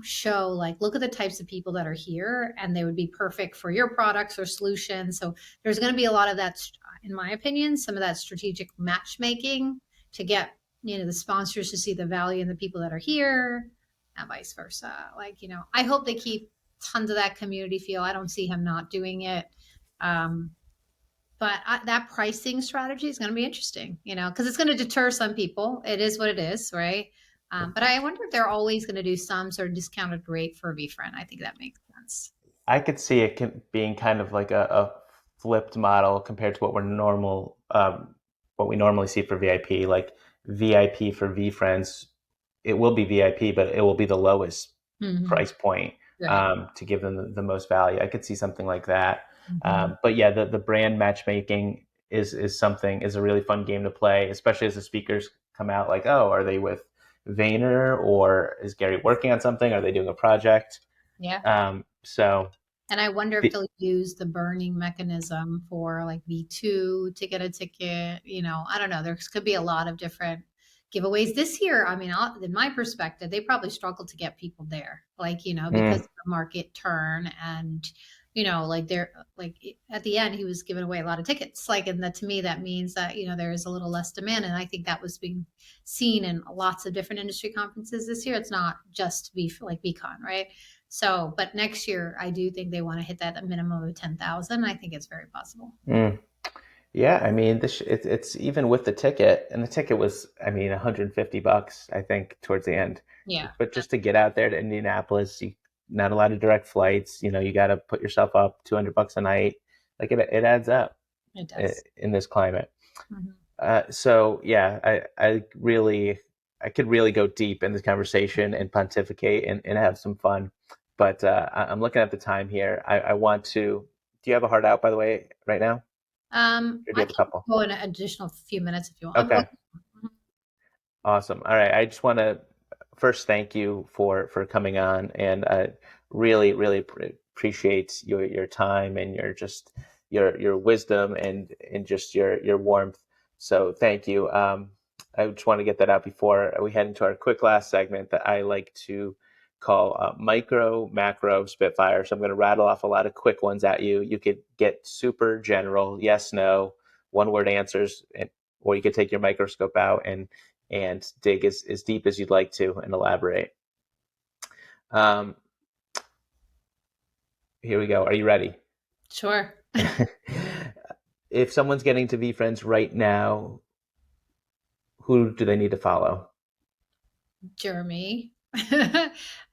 show, like, look at the types of people that are here, and they would be perfect for your products or solutions. So there's going to be a lot of that, in my opinion, some of that strategic matchmaking to get the sponsors to see the value in the people that are here, and vice versa. Like, I hope they keep tons of that community feel. I don't see him not doing it. Um, but that pricing strategy is going to be interesting, because it's going to deter some people. It is what it is, right? But I wonder if they're always going to do some sort of discounted rate for a VFriend. I think that makes sense. I could see it being kind of like a flipped model compared to what we normally see for VIP. Like VIP for VeeFriends, it will be VIP, but it will be the lowest Mm-hmm. price point Right. to give them the most value. I could see something like that. Mm-hmm. But yeah, the brand matchmaking is a really fun game to play, especially as the speakers come out. Like, oh, are they with Vayner or is Gary working on something? Are they doing a project? Yeah. So And I wonder if the, they'll use the burning mechanism for like V2 to get a ticket. I don't know. There could be a lot of different giveaways this year. I mean, in my perspective, they probably struggled to get people there, like, because mm, of the market turn and, like they're like at the end, he was giving away a lot of tickets. Like, and that to me, that means that, there is a little less demand. And I think that was being seen in lots of different industry conferences this year. It's not just like VCon, right? So, but next year, I do think they want to hit that a minimum of 10,000. I think it's very possible. mm. Yeah, I mean, it's even with the ticket, and the ticket was, I mean, $150, I think, towards the end. Yeah, But just to get out there to Indianapolis, not a lot of direct flights. You got to put yourself up $200 a night. Like it adds up it does. in this climate. Mhm. So yeah, I could really go deep in this conversation and pontificate and have some fun. But I'm looking at the time here. I want to. Do you have a heart out, by the way, right now, or do you I have a can couple? go in an additional few minutes if you want. Okay, awesome. All right, I just want to first thank you for coming on, and really appreciate your time and your wisdom and just your warmth. So thank you. I just want to get that out before we head into our quick last segment that I like to call micro macro spitfire. So I'm going to rattle off a lot of quick ones at you. You could get super general, yes, no, one word answers, or you could take your microscope out and dig as deep as you'd like to and elaborate. Um, Here we go. Are you ready? Sure. If someone's getting to VeeFriends right now, who do they need to follow? Jeremy.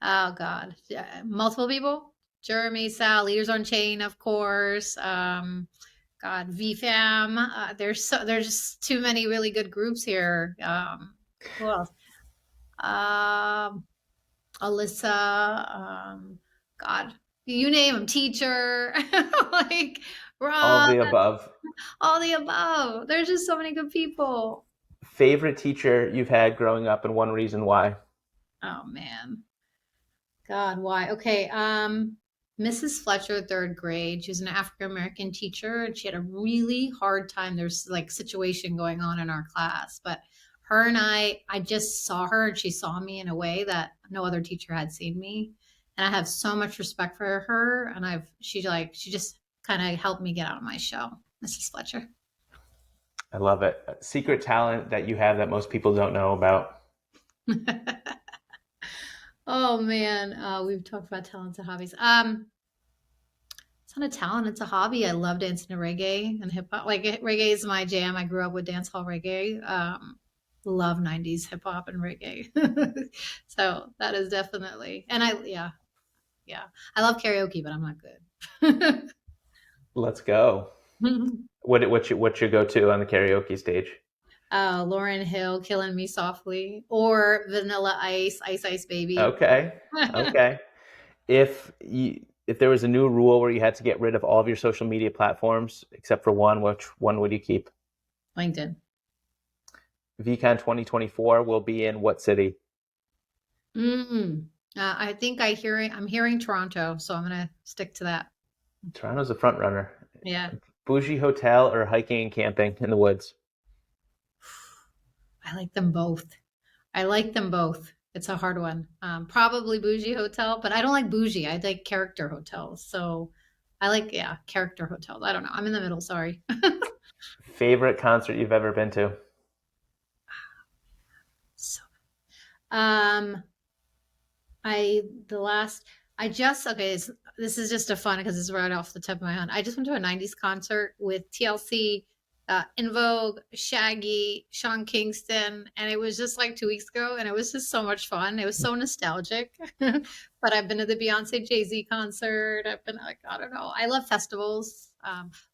Oh God. Multiple people. Jeremy, Sal, Leaders on Chain, of course. God, VeeFam. There's just too many really good groups here. Who else? Um, Alyssa. God, you name them. Teacher, like All of Rob. the above. All the above. There's just so many good people. Favorite teacher you've had growing up and one reason why? Oh man. God, why? Okay. Mrs. Fletcher, third grade. She was an African American teacher and she had a really hard time. There's like situation going on in our class, but her and I just saw her and she saw me in a way that no other teacher had seen me. And I have so much respect for her. And she just kind of helped me get out of my shell, Mrs. Fletcher. I love it. A secret talent that you have that most people don't know about. Oh man, we've talked about talents and hobbies. It's not a talent, it's a hobby. I love dancing to reggae and hip hop. Like reggae is my jam. I grew up with dance hall reggae. Love 90s hip hop and reggae. So that is definitely, and yeah. I love karaoke, but I'm not good. Let's go. What's your go-to on the karaoke stage? Lauren Hill, Killing Me Softly, or Vanilla Ice, Ice Ice Baby. Okay. Okay. If there was a new rule where you had to get rid of all of your social media platforms except for one, which one would you keep? LinkedIn. VCon 2024 will be in what city? I think I'm hearing Toronto, so I'm gonna stick to that. Toronto's a front runner. Yeah. Bougie hotel or hiking and camping in the woods? I like them both. I like them both. It's a hard one. Probably bougie hotel, but I don't like bougie. I like character hotels. So I like, yeah, character hotels. I don't know. I'm in the middle. Sorry. Favorite concert you've ever been to? So, um, I the last I just okay. This is just a fun because it's right off the tip of my head. I just went to a '90s concert with TLC, In Vogue, Shaggy, Sean Kingston, and it was just like 2 weeks ago, and it was just so much fun. It was so nostalgic. But I've been to the Beyonce Jay-Z concert. I've been like I don't know. I love festivals.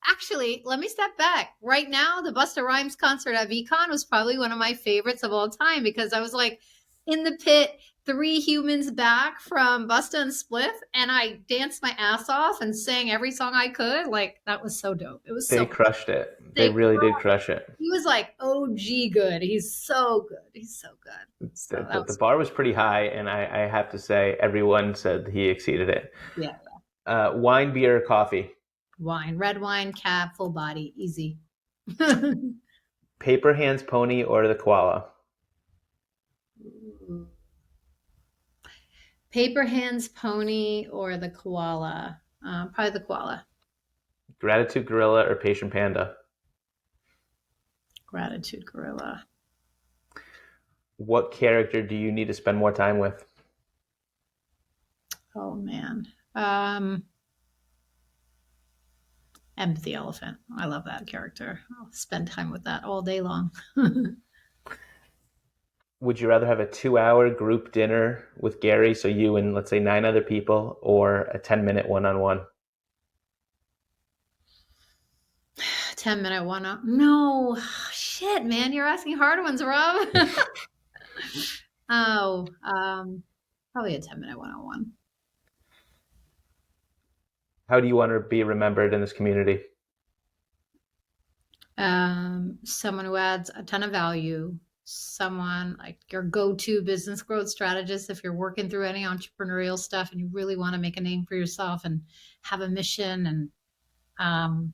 Actually, let me step back. Right now, the Busta Rhymes concert at VCon was probably one of my favorites of all time because I was like in the pit 3 humans back from Busta and Spliff, and I danced my ass off and sang every song I could. Like that was so dope. It was They so crushed it. They they. really did crush it. He was like OG good. He's so good. He's so good. So that The was bar was pretty high, and I have to say, everyone said he exceeded it. yeah. Wine, beer, or coffee? Wine, red wine, cab, full body, easy. Paper hands pony or the koala? Paper hands pony or the koala? Probably the koala. Gratitude gorilla or patient panda? Gratitude gorilla. What character do you need to spend more time with? Oh man. Empathy elephant. I love that character. I'll spend time with that all day long. Would you rather have a 2-hour group dinner with Gary, so you and let's say 9 other people, or a 10-minute one-on-one? 10-minute one. No, shit, man, you're asking hard ones, Rob. Oh, probably a 10-minute one-on-one. How do you want to be remembered in this community? Someone who adds a ton of value, someone like your go-to business growth strategist if you're working through any entrepreneurial stuff and you really want to make a name for yourself and have a mission. And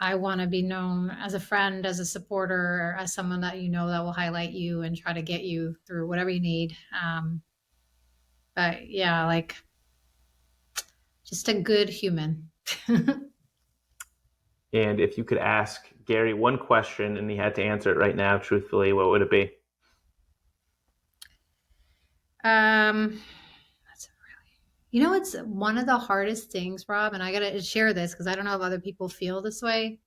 I want to be known as a friend, as a supporter, as someone that you know that will highlight you and try to get you through whatever you need. But yeah, like just a good human. And if you could ask Gary one question and he had to answer it right now, truthfully, what would it be? That's it's one of the hardest things, Rob, and I gotta share this because I don't know if other people feel this way.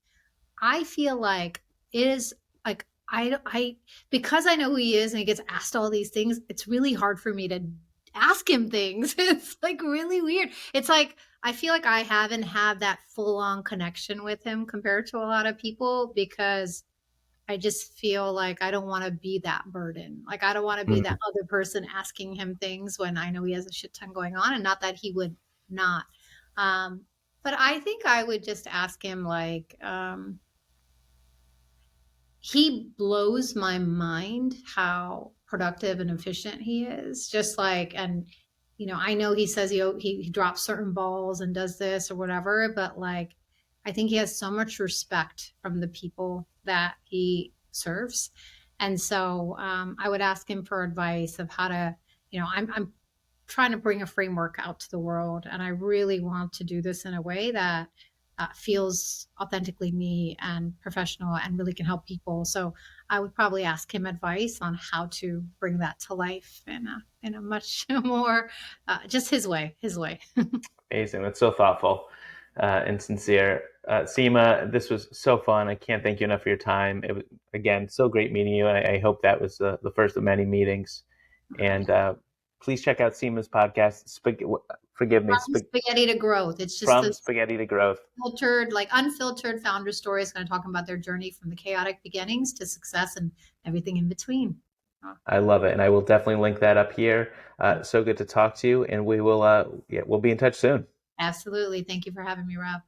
I feel like it is like I because I know who he is and he gets asked all these things. It's really hard for me to ask him things. It's like really weird. It's like I feel like I haven't had that full on connection with him compared to a lot of people because I just feel like I don't want to be that burden. Like I don't want to be that Mm, other person asking him things when I know he has a shit ton going on, and not that he would not. Um, but I think I would just ask him like, he blows my mind how productive and efficient he is. Just like, and I know he says he drops certain balls and does this or whatever, but like, I think he has so much respect from the people that he serves, and so I would ask him for advice of how to, I'm trying to bring a framework out to the world, and I really want to do this in a way that feels authentically me and professional and really can help people. So I would probably ask him advice on how to bring that to life in a much more just his way. amazing. That's so thoughtful and sincere. Seema, this was so fun. I can't thank you enough for your time. It was, again, so great meeting you. I hope that was the first of many meetings. And please check out Seema's podcast. Forgive me, From spaghetti to growth. It's just From this Spaghetti to Growth. filtered, like unfiltered founder stories, kind of talking about their journey from the chaotic beginnings to success and everything in between. I love it, and I will definitely link that up here. So good to talk to you, and we'll be in touch soon. Absolutely. Thank you for having me, Rob.